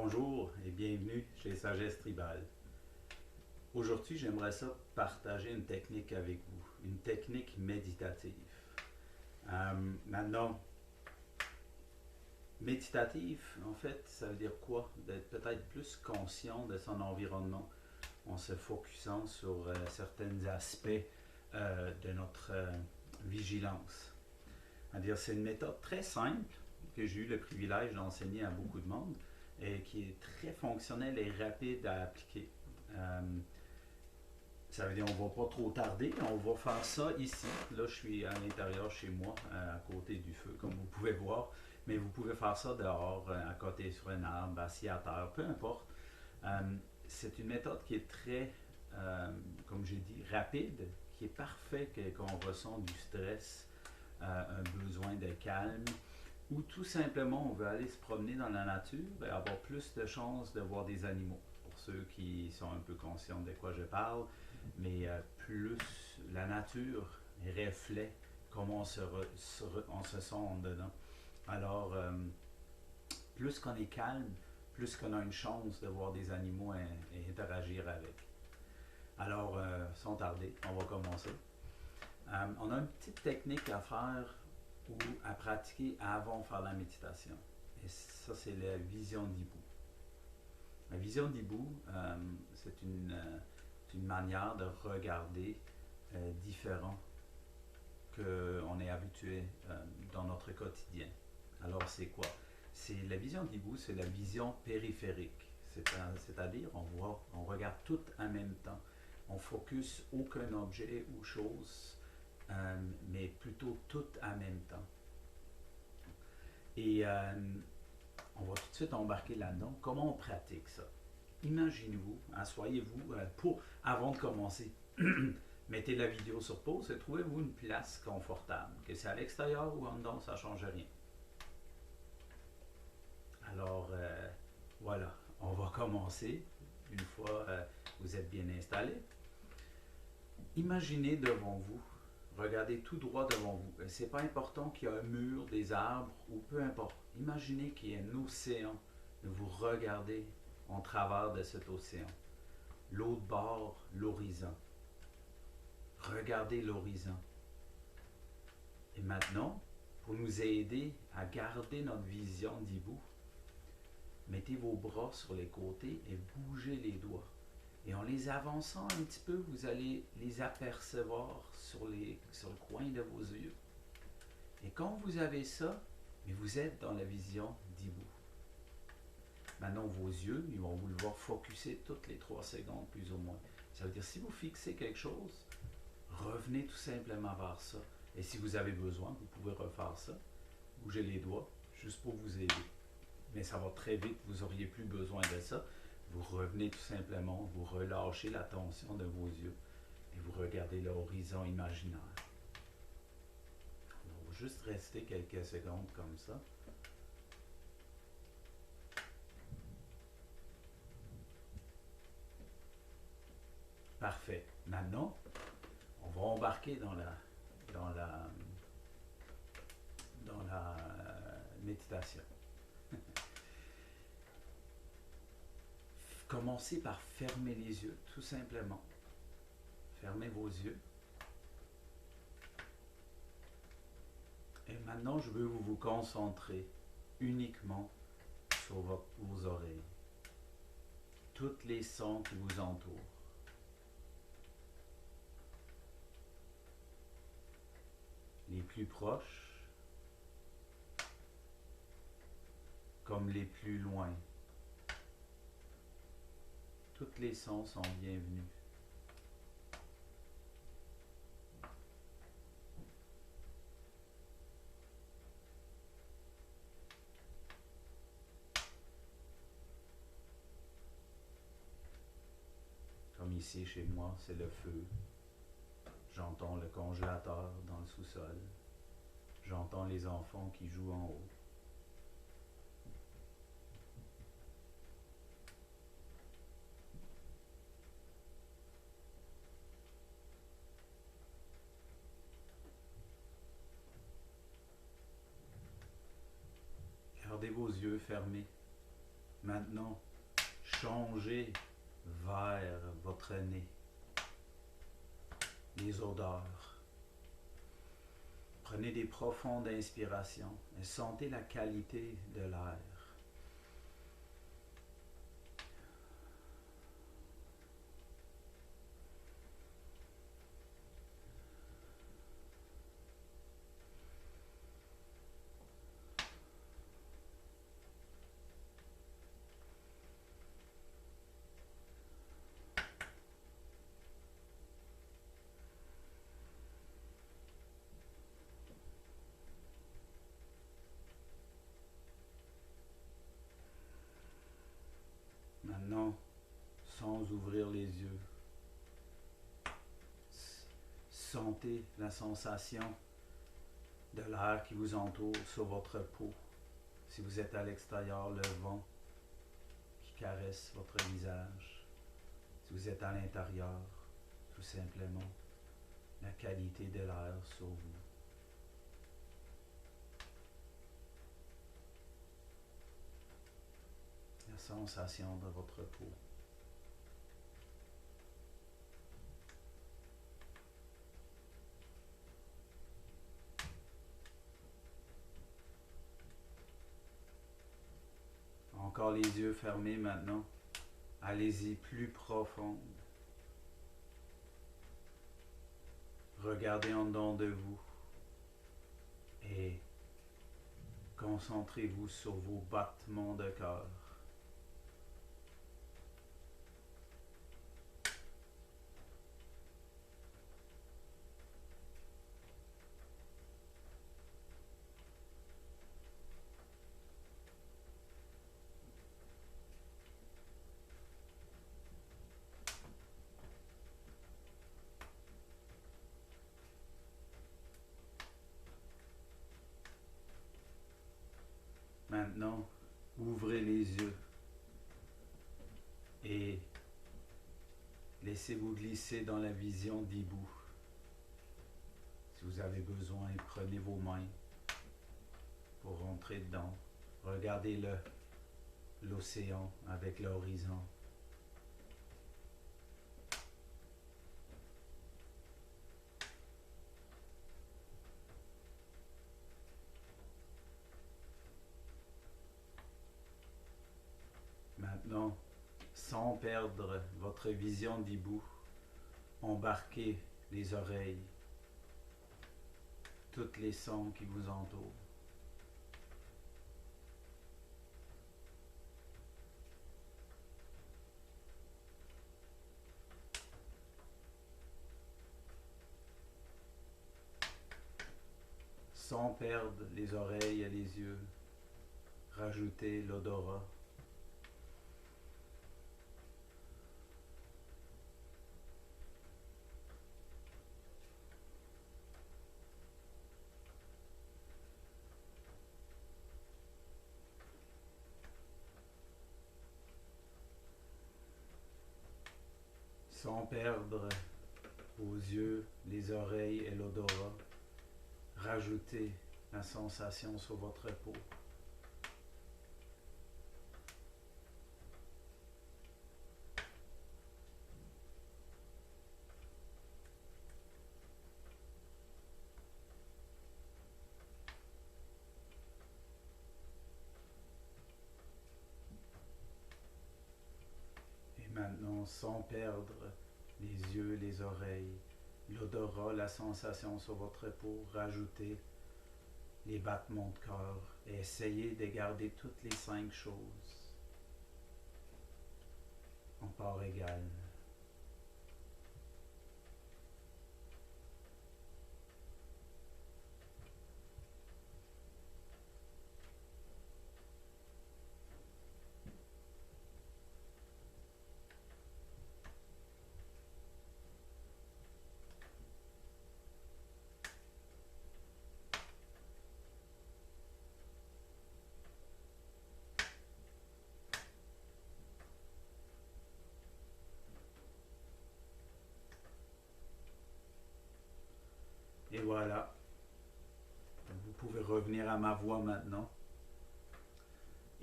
Bonjour et bienvenue chez Sagesse Tribale. Aujourd'hui, j'aimerais ça partager une technique avec vous, une technique méditative. Maintenant, méditatif, en fait, ça veut dire quoi? D'être peut-être plus conscient de son environnement en se focusant sur certains aspects de notre vigilance. C'est-à-dire, c'est une méthode très simple que j'ai eu le privilège d'enseigner à beaucoup de monde et qui est très fonctionnelle et rapide à appliquer. Euh, Ça veut dire qu'on ne va pas trop tarder, on va faire ça ici. Là, je suis à l'intérieur chez moi, à côté du feu, comme vous pouvez voir. Mais vous pouvez faire ça dehors, à côté sur un arbre, assis à terre, peu importe. Euh, c'est une méthode qui est très, comme j'ai dit, rapide, qui est parfait quand on ressent du stress, un besoin de calme, ou tout simplement on veut aller se promener dans la nature, ben, avoir plus de chances de voir des animaux. Pour ceux qui sont un peu conscients de quoi je parle, mais plus la nature reflète comment on se sent en dedans. Alors, plus qu'on est calme, plus qu'on a une chance de voir des animaux et interagir avec. Alors, sans tarder, on va commencer. On a une petite technique à faire ou à pratiquer avant de faire la méditation. Et ça, c'est la vision d'hibou. La vision d'hibou, c'est une manière de regarder différent qu'on est habitué dans notre quotidien. Alors, c'est quoi? C'est la vision d'hibou, c'est la vision périphérique. C'est-à-dire, on regarde tout en même temps. On focus aucun objet ou chose, mais plutôt tout en même temps. Et on va tout de suite embarquer là-dedans. Comment on pratique ça? Imaginez-vous, asseyez-vous avant de commencer. Mettez la vidéo sur pause et trouvez-vous une place confortable. Que c'est à l'extérieur ou en dedans, ça ne change rien. Alors, voilà, on va commencer. Une fois vous êtes bien installé, imaginez devant vous, regardez tout droit devant vous. C'est pas important qu'il y ait un mur, des arbres ou peu importe. Imaginez qu'il y a un océan et vous regardez en travers de cet océan. L'autre bord, l'horizon. Regardez l'horizon. Et maintenant, pour nous aider à garder notre vision d'hibou, mettez vos bras sur les côtés et bougez les doigts. Et en les avançant un petit peu, vous allez les apercevoir sur le coin de vos yeux. Et quand vous avez ça, vous êtes dans la vision d'hibou. Maintenant, vos yeux, ils vont vous le voir focuser toutes les 3 secondes, plus ou moins. Ça veut dire, si vous fixez quelque chose, revenez tout simplement vers ça. Et si vous avez besoin, vous pouvez refaire ça. Bougez les doigts, juste pour vous aider. Mais ça va très vite, vous n'auriez plus besoin de ça. Vous revenez tout simplement, vous relâchez la tension de vos yeux et vous regardez l'horizon imaginaire. On va juste rester quelques secondes comme ça. Parfait. Maintenant, on va embarquer dans la, dans la méditation. Commencez par fermer les yeux, tout simplement. Fermez vos yeux. Et maintenant, je veux vous concentrer uniquement sur vos oreilles. Tous les sons qui vous entourent. Les plus proches, comme les plus loin. Tous les sons sont bienvenus. Comme ici chez moi, c'est le feu. J'entends le congélateur dans le sous-sol. J'entends les enfants qui jouent en haut. Gardez vos yeux fermés Maintenant, changez vers votre nez les odeurs. Prenez des profondes inspirations et sentez la qualité de l'air. Maintenant, sans ouvrir les yeux, sentez la sensation de l'air qui vous entoure sur votre peau. Si vous êtes à l'extérieur, le vent qui caresse votre visage. Si vous êtes à l'intérieur, tout simplement, la qualité de l'air sur vous. La sensation de votre peau. Encore les yeux fermés maintenant. Allez-y plus profond. Regardez en dedans de vous et concentrez-vous sur vos battements de cœur. Maintenant, ouvrez les yeux et laissez-vous glisser dans la vision d'hibou. Si vous avez besoin, prenez vos mains pour rentrer dedans. Regardez l'océan avec l'horizon. Maintenant, sans perdre votre vision d'hibou, embarquez les oreilles, tous les sons qui vous entourent. Sans perdre les oreilles et les yeux, rajoutez l'odorat. Sans perdre vos yeux, les oreilles et l'odorat, rajoutez la sensation sur votre peau. Et maintenant, sans perdre les yeux, les oreilles, l'odorat, la sensation sur votre peau, rajoutez les battements de cœur et essayez de garder toutes les 5 choses en part égale. Et voilà, vous pouvez revenir à ma voix maintenant.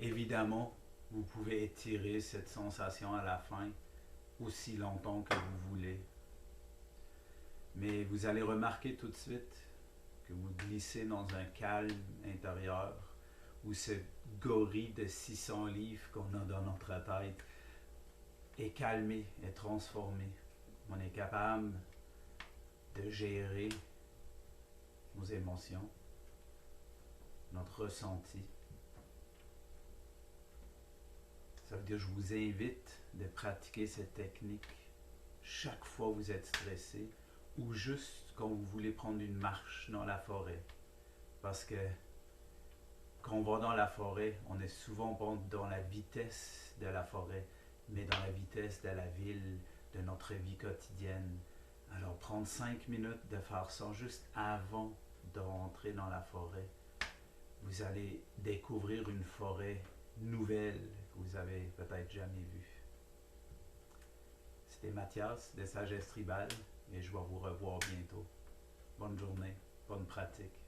Évidemment, Vous pouvez étirer cette sensation à la fin aussi longtemps que vous voulez. Mais vous allez remarquer tout de suite que vous glissez dans un calme intérieur où ce gorille de 600 livres qu'on a dans notre tête est calmé, est transformé. On est capable de gérer nos émotions, notre ressenti. Ça veut dire que je vous invite de pratiquer cette technique chaque fois que vous êtes stressé ou juste quand vous voulez prendre une marche dans la forêt. Parce que quand on va dans la forêt, on est souvent pas dans la vitesse de la forêt, mais dans la vitesse de la ville, de notre vie quotidienne. Alors prendre 5 minutes de faire ça juste avant de rentrer dans la forêt, vous allez découvrir une forêt nouvelle que vous avez peut-être jamais vue. C'était Mathias de Sagesse Tribale et je vais vous revoir bientôt. Bonne journée, bonne pratique.